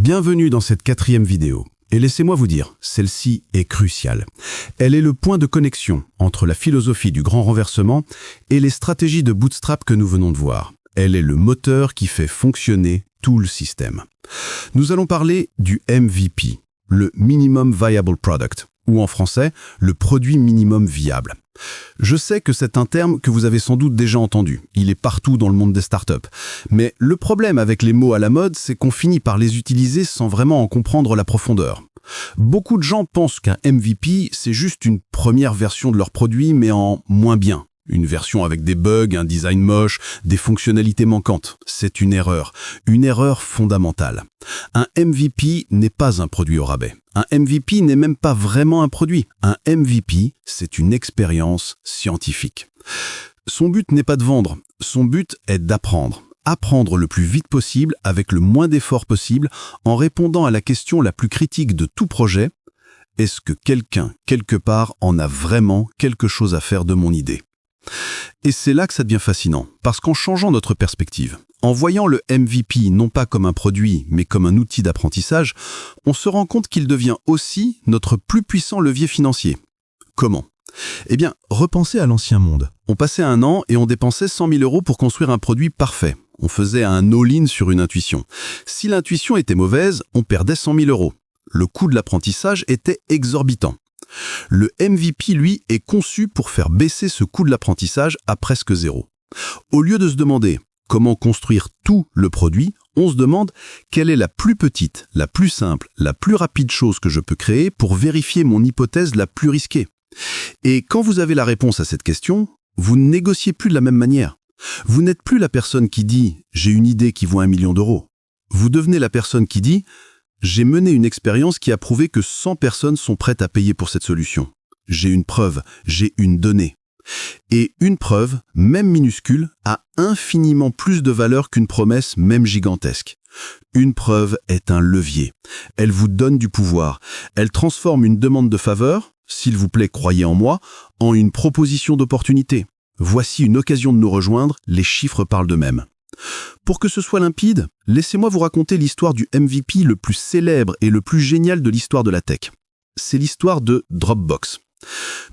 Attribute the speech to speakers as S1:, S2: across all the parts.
S1: Bienvenue dans cette 4e vidéo. Et laissez-moi vous dire, celle-ci est cruciale. Elle est le point de connexion entre la philosophie du grand renversement et les stratégies de bootstrap que nous venons de voir. Elle est le moteur qui fait fonctionner tout le système. Nous allons parler du MVP, le Minimum Viable Product, ou en français, le produit minimum viable. Je sais que c'est un terme que vous avez sans doute déjà entendu. Il est partout dans le monde des startups. Mais le problème avec les mots à la mode, c'est qu'on finit par les utiliser sans vraiment en comprendre la profondeur. Beaucoup de gens pensent qu'un MVP, c'est juste une première version de leur produit, mais en moins bien. Une version avec des bugs, un design moche, des fonctionnalités manquantes. C'est une erreur fondamentale. Un MVP n'est pas un produit au rabais. Un MVP n'est même pas vraiment un produit. Un MVP, c'est une expérience scientifique. Son but n'est pas de vendre, son but est d'apprendre. Apprendre le plus vite possible, avec le moins d'efforts possible, en répondant à la question la plus critique de tout projet. Est-ce que quelqu'un, quelque part, en a vraiment quelque chose à faire de mon idée ? Et c'est là que ça devient fascinant, parce qu'en changeant notre perspective, en voyant le MVP non pas comme un produit, mais comme un outil d'apprentissage, on se rend compte qu'il devient aussi notre plus puissant levier financier. Comment ? Eh bien, repensez à l'ancien monde. On passait un an et on dépensait 100 000 € pour construire un produit parfait. On faisait un all-in sur une intuition. Si l'intuition était mauvaise, on perdait 100 000 €. Le coût de l'apprentissage était exorbitant. Le MVP, lui, est conçu pour faire baisser ce coût de l'apprentissage à presque zéro. Au lieu de se demander comment construire tout le produit, on se demande quelle est la plus petite, la plus simple, la plus rapide chose que je peux créer pour vérifier mon hypothèse la plus risquée. Et quand vous avez la réponse à cette question, vous ne négociez plus de la même manière. Vous n'êtes plus la personne qui dit « j'ai une idée qui vaut 1 million d'euros ». Vous devenez la personne qui dit « j'ai mené une expérience qui a prouvé que 100 personnes sont prêtes à payer pour cette solution. J'ai une preuve, j'ai une donnée. » Et une preuve, même minuscule, a infiniment plus de valeur qu'une promesse, même gigantesque. Une preuve est un levier. Elle vous donne du pouvoir. Elle transforme une demande de faveur, « s'il vous plaît, croyez en moi », en une proposition d'opportunité. Voici une occasion de nous rejoindre, les chiffres parlent d'eux-mêmes. Pour que ce soit limpide, laissez-moi vous raconter l'histoire du MVP le plus célèbre et le plus génial de l'histoire de la tech. C'est l'histoire de Dropbox.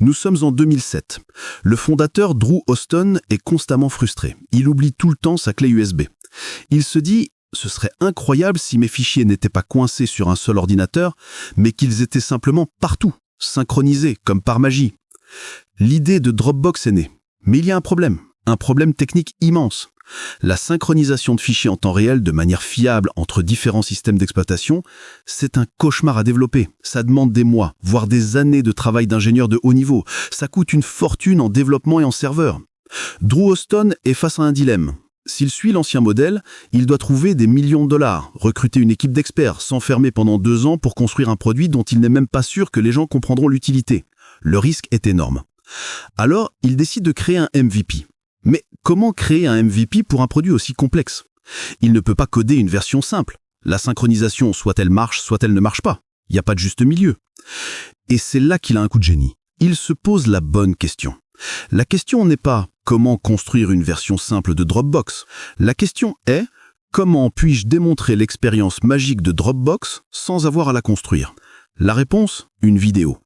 S1: Nous sommes en 2007. Le fondateur Drew Houston est constamment frustré. Il oublie tout le temps sa clé USB. Il se dit « ce serait incroyable si mes fichiers n'étaient pas coincés sur un seul ordinateur, mais qu'ils étaient simplement partout, synchronisés comme par magie. » L'idée de Dropbox est née. Mais il y a un problème technique immense. La synchronisation de fichiers en temps réel de manière fiable entre différents systèmes d'exploitation, c'est un cauchemar à développer. Ça demande des mois, voire des années de travail d'ingénieur de haut niveau. Ça coûte une fortune en développement et en serveur. Drew Houston est face à un dilemme. S'il suit l'ancien modèle, il doit trouver des millions de dollars, recruter une équipe d'experts, s'enfermer pendant 2 ans pour construire un produit dont il n'est même pas sûr que les gens comprendront l'utilité. Le risque est énorme. Alors, il décide de créer un MVP. Mais comment créer un MVP pour un produit aussi complexe ? Il ne peut pas coder une version simple. La synchronisation, soit elle marche, soit elle ne marche pas. Il n'y a pas de juste milieu. Et c'est là qu'il a un coup de génie. Il se pose la bonne question. La question n'est pas « comment construire une version simple de Dropbox ?» La question est « comment puis-je démontrer l'expérience magique de Dropbox sans avoir à la construire ?» La réponse ? Une vidéo.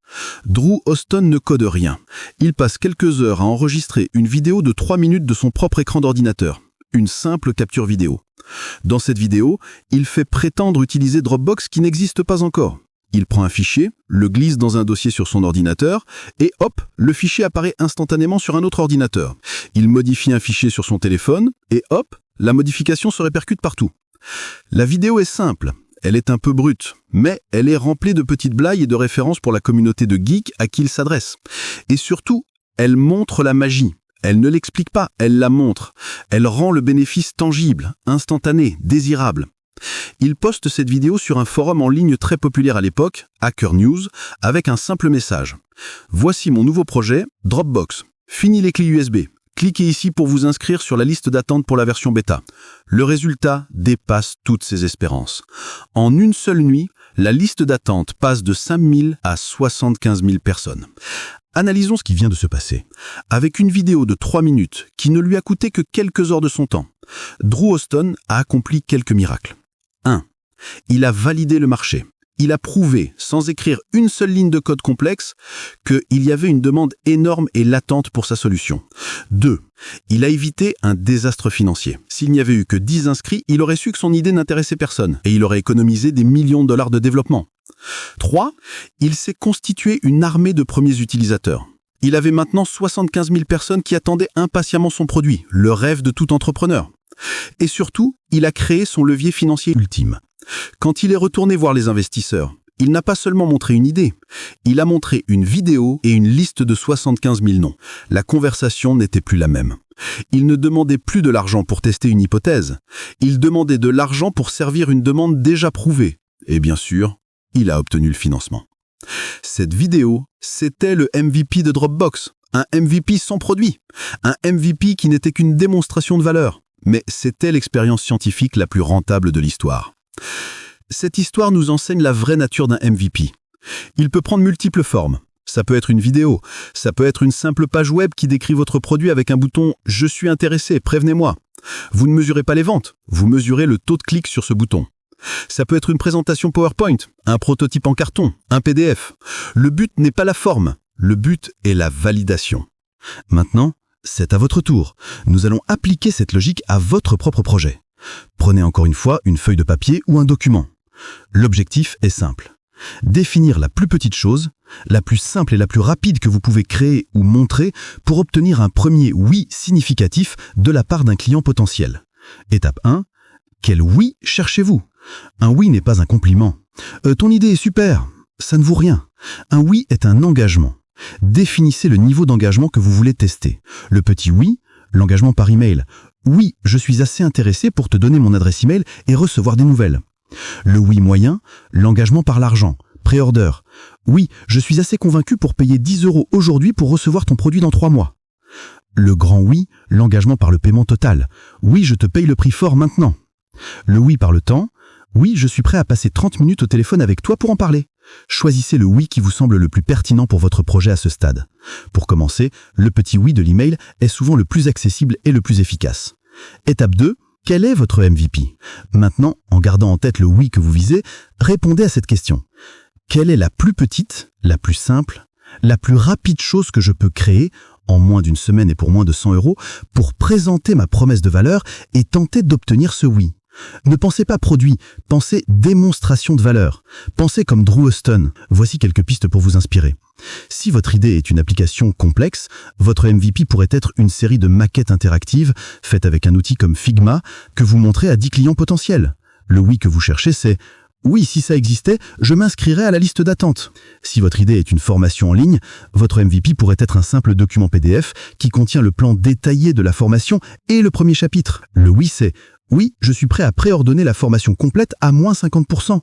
S1: Drew Houston ne code rien. Il passe quelques heures à enregistrer une vidéo de 3 minutes de son propre écran d'ordinateur. Une simple capture vidéo. Dans cette vidéo, il fait prétendre utiliser Dropbox qui n'existe pas encore. Il prend un fichier, le glisse dans un dossier sur son ordinateur, et hop, le fichier apparaît instantanément sur un autre ordinateur. Il modifie un fichier sur son téléphone, et hop, la modification se répercute partout. La vidéo est simple. Elle est un peu brute, mais elle est remplie de petites blagues et de références pour la communauté de geeks à qui il s'adresse. Et surtout, elle montre la magie. Elle ne l'explique pas, elle la montre. Elle rend le bénéfice tangible, instantané, désirable. Il poste cette vidéo sur un forum en ligne très populaire à l'époque, Hacker News, avec un simple message. « Voici mon nouveau projet, Dropbox. Fini les clés USB. Cliquez ici pour vous inscrire sur la liste d'attente pour la version bêta. » Le résultat dépasse toutes ses espérances. En une seule nuit, la liste d'attente passe de 5 000 à 75 000 personnes. Analysons ce qui vient de se passer. Avec une vidéo de 3 minutes qui ne lui a coûté que quelques heures de son temps, Drew Houston a accompli quelques miracles. 1. Il a validé le marché. Il a prouvé, sans écrire une seule ligne de code complexe, qu'il y avait une demande énorme et latente pour sa solution. 2. Il a évité un désastre financier. S'il n'y avait eu que 10 inscrits, il aurait su que son idée n'intéressait personne et il aurait économisé des millions de dollars de développement. 3. Il s'est constitué une armée de premiers utilisateurs. Il avait maintenant 75 000 personnes qui attendaient impatiemment son produit, le rêve de tout entrepreneur. Et surtout, il a créé son levier financier ultime. Quand il est retourné voir les investisseurs, il n'a pas seulement montré une idée, il a montré une vidéo et une liste de 75 000 noms. La conversation n'était plus la même. Il ne demandait plus de l'argent pour tester une hypothèse, il demandait de l'argent pour servir une demande déjà prouvée. Et bien sûr, il a obtenu le financement. Cette vidéo, c'était le MVP de Dropbox, un MVP sans produit, un MVP qui n'était qu'une démonstration de valeur, mais c'était l'expérience scientifique la plus rentable de l'histoire. Cette histoire nous enseigne la vraie nature d'un MVP. Il peut prendre multiples formes. Ça peut être une vidéo, ça peut être une simple page web qui décrit votre produit avec un bouton « Je suis intéressé, prévenez-moi ». Vous ne mesurez pas les ventes, vous mesurez le taux de clic sur ce bouton. Ça peut être une présentation PowerPoint, un prototype en carton, un PDF. Le but n'est pas la forme, le but est la validation. Maintenant, c'est à votre tour. Nous allons appliquer cette logique à votre propre projet. Prenez encore une fois une feuille de papier ou un document. L'objectif est simple. Définir la plus petite chose, la plus simple et la plus rapide que vous pouvez créer ou montrer pour obtenir un premier oui significatif de la part d'un client potentiel. Étape 1. Quel oui cherchez-vous? Un oui n'est pas un compliment. Ton idée est super. Ça ne vaut rien. Un oui est un engagement. Définissez le niveau d'engagement que vous voulez tester. Le petit oui, l'engagement par email. Oui, je suis assez intéressé pour te donner mon adresse email et recevoir des nouvelles. Le oui moyen, l'engagement par l'argent, pré-order. Oui, je suis assez convaincu pour payer 10 € aujourd'hui pour recevoir ton produit dans 3 mois. Le grand oui, l'engagement par le paiement total. Oui, je te paye le prix fort maintenant. Le oui par le temps. Oui, je suis prêt à passer 30 minutes au téléphone avec toi pour en parler. Choisissez le oui qui vous semble le plus pertinent pour votre projet à ce stade. Pour commencer, le petit oui de l'email est souvent le plus accessible et le plus efficace. Étape 2. Quel est votre MVP? Maintenant, en gardant en tête le oui que vous visez, répondez à cette question. Quelle est la plus petite, la plus simple, la plus rapide chose que je peux créer en moins d'une semaine et pour moins de 100 € pour présenter ma promesse de valeur et tenter d'obtenir ce oui? Ne pensez pas produit, pensez démonstration de valeur. Pensez comme Drew Houston. Voici quelques pistes pour vous inspirer. Si votre idée est une application complexe, votre MVP pourrait être une série de maquettes interactives faites avec un outil comme Figma que vous montrez à 10 clients potentiels. Le oui que vous cherchez, c'est « Oui, si ça existait, je m'inscrirais à la liste d'attente ». Si votre idée est une formation en ligne, votre MVP pourrait être un simple document PDF qui contient le plan détaillé de la formation et le premier chapitre. Le oui, c'est « Oui, je suis prêt à préordonner la formation complète à moins 50%.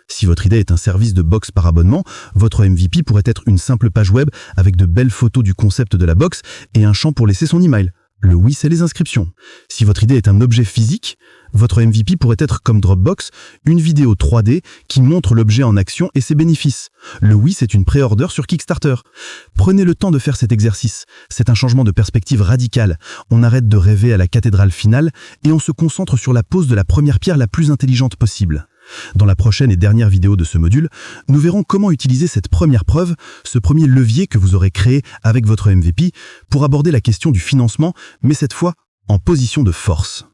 S1: Si votre idée est un service de box par abonnement, votre MVP pourrait être une simple page web avec de belles photos du concept de la box et un champ pour laisser son email. Le oui, c'est les inscriptions. Si votre idée est un objet physique, votre MVP pourrait être comme Dropbox, une vidéo 3D qui montre l'objet en action et ses bénéfices. Le oui, c'est une pré-order sur Kickstarter. Prenez le temps de faire cet exercice. C'est un changement de perspective radical. On arrête de rêver à la cathédrale finale et on se concentre sur la pose de la première pierre la plus intelligente possible. Dans la prochaine et dernière vidéo de ce module, nous verrons comment utiliser cette première preuve, ce premier levier que vous aurez créé avec votre MVP, pour aborder la question du financement, mais cette fois en position de force.